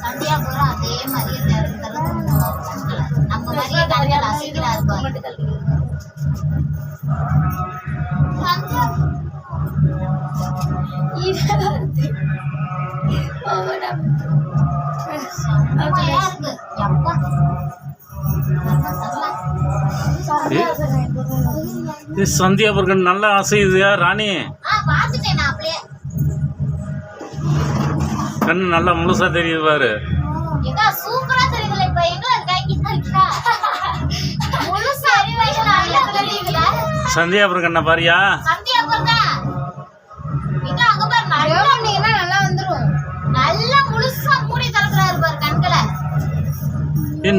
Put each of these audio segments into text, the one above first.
சந்தியா கூட அதே மாதிரியே நம்ம மாதிரியே கண்கள் அசைக்கிறா இருப்பாரு. சந்தியா பர்கன் நல்லா அசையுதுயா ராணி. கண்ணு நல்லா முழுசா தெரியுது பாரு. சந்தியா பர்கன் பாரியா.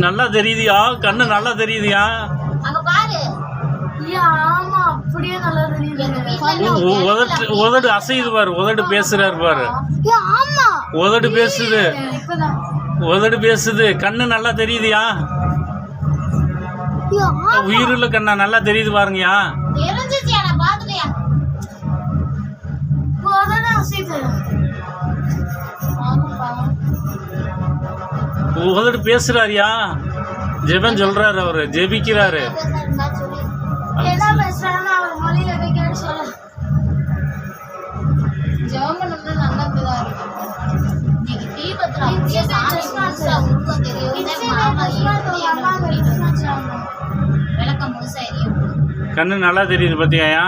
நல்லா தெரியுதியா, கண்ணு நல்லா தெரியுதியா. உதடு அசையுது பாரு, உதடு பேசுறாரு பாரு, உதடு பேசுது, உதடு பேசுது. கண்ணு நல்லா தெரியுதியா, உயிருள்ள கண்ணா நல்லா தெரியுது பாருங்கயா. உதடு பேசுறாருயா, ஜெபம் சொல்றாரு, அவரு ஜெபிக்கிறாரு. கண்ணு நல்லா தெரியுது பத்தியா.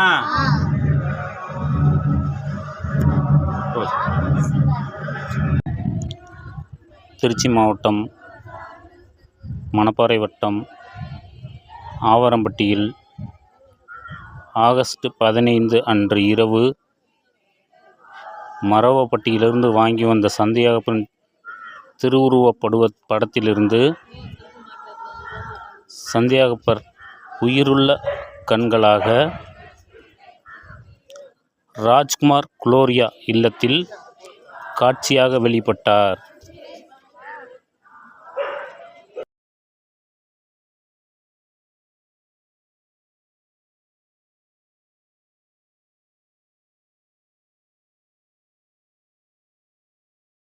திருச்சி மாவட்டம் மணப்பாறை வட்டம் ஆவரம்பட்டியில் ஆகஸ்ட் 15 அன்று இரவு மரவப்பட்டியிலிருந்து வாங்கி வந்த சந்தியாகப்பன் திருவுருவ படத்திலிருந்து சந்தியாகப்பர் உயிருள்ள கண்களாக ராஜ்குமார் குளோரியா இல்லத்தில் காட்சியாக வெளிப்பட்டார்.